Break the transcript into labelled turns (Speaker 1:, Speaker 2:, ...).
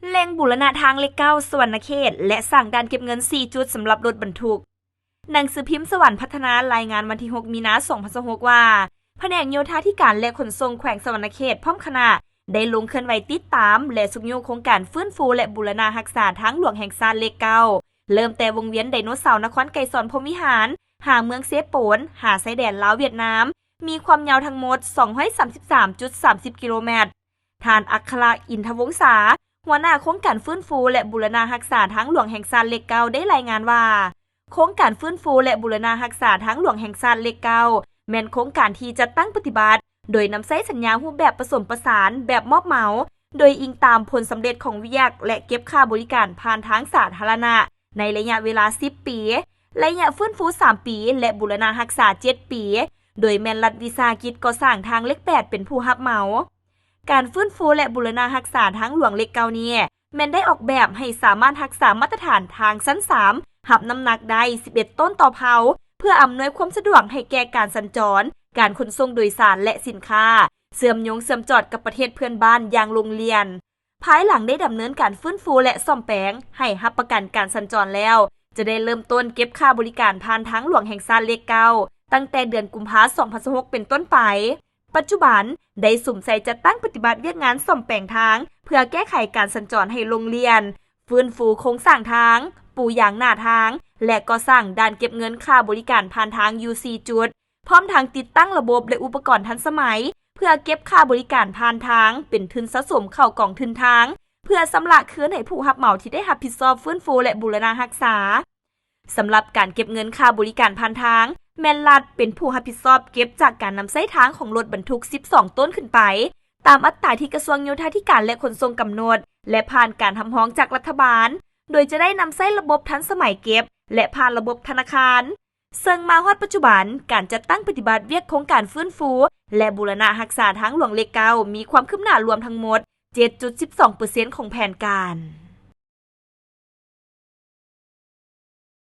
Speaker 1: เร่งบูรณะทางเลขเก้าสวรรณเขตและสร้างด่านเก็บเงิน4จุดสำหรับรถบรรทุกหนังสือพิมพ์สวรรค์พัฒนารายงานวันที่6มีนาคม2026ว่าแผนกโยธาธิการและขนส่งแขวงสวรรณเขตพร้อมคณะได้ลงเคลื่อนไหวติดตามและสุกโยโครงการฟื้นฟูและบูรณะรักษาทางหลวงแห่งชาติเลขเก้าเริ่มแต่วงเวียนไดโนเสาร์นครไกรสอนพรหมวิหารหาเมืองเซโปนหาชายแดนลาวเวียดนามมีความยาวทั้งหมด 233.30 กิโลเมตรท่านอัครอินทวงศาหัวหน้าโครงการฟื้นฟูและบูรณะรักษาทางหลวงแห่งชาติเลขเก้าได้รายงานว่าโครงการฟื้นฟูและบูรณะรักษาทางหลวงแห่งชาติเลขเก้าแม่นโครงการที่จะตั้งปฏิบัติโดยนำใช้สัญญารูปแบบผสมผสานแบบมอบเหมาโดยอิงตามผลสำเร็จของวิทยาและเก็บค่าบริการผ่านทางสาธารณะในระยะเวลา10ปีระยะฟื้นฟู3ปีและบูรณะรักษา7ปีโดยแม่นรัฐวิสาหกิจก่อสร้างทางเลข8เป็นผู้รับเหมาการฟื้นฟูและบูรณะรักษาทางหลวงเลขเก้านี้แม่นได้ออกแบบให้สามารถรักษามาตรฐานทางชั้น3หับน้ำหนักได้11ต้นต่อเผาเพื่ออำนวยความสะดวกให้แก่การสัญจรการขนส่งโดยสารและสินค้าเชื่อมโยงเชื่อมจอดกับประเทศเพื่อนบ้านอย่างโรงเรียนภายหลังได้ดำเนินการฟื้นฟูและซ่อมแปลงให้รับประกันการสัญจรแล้วจะได้เริ่มต้นเก็บค่าบริการผ่านทางหลวงแห่งชาติเลขเก้าตั้งแต่เดือนกุมภาพันธ์2026เป็นต้นไปปัจจุบันได้สุ่มใส่จัดตั้งปฏิบัติเวียกงานซ่อมแปลงทางเพื่อแก้ไขการสัญจรให้โรงเรียนฟื้นฟูโครงสร้างทางปูยางหน้าทางและก็สร้างด่านเก็บเงินค่าบริการผ่านทาง UC จุดพร้อมทางติดตั้งระบบและอุปกรณ์ทันสมัยเพื่อเก็บค่าบริการผ่านทางเป็นทุนสะสมเข้ากองทุนทางเพื่อสำระคืนให้ผู้รับเหมาที่ได้รับผิดชอบฟื้นฟูและบูรณะรักษาสำหรับการเก็บเงินค่าบริการผ่านทางแม่นรัฐเป็นผู้รับผิดชอบเก็บจากการนำใช้ทางของรถบรรทุก12ต้นขึ้นไปตามอัตราที่กระทรวงโยธาธิการและขนส่งกำหนดและผ่านการทำร้องจากรัฐบาลโดยจะได้นำใช้ระบบทันสมัยเก็บและผ่านระบบธนาคารซึ่งมาฮอดปัจจุบันการจัดตั้งปฏิบัติเวียกโครงการฟื้นฟูและบูรณะรักษาทางหลวงเลขเก้ามีความคืบหน้ารวมทั้งหมด 7.12% ของแผนการ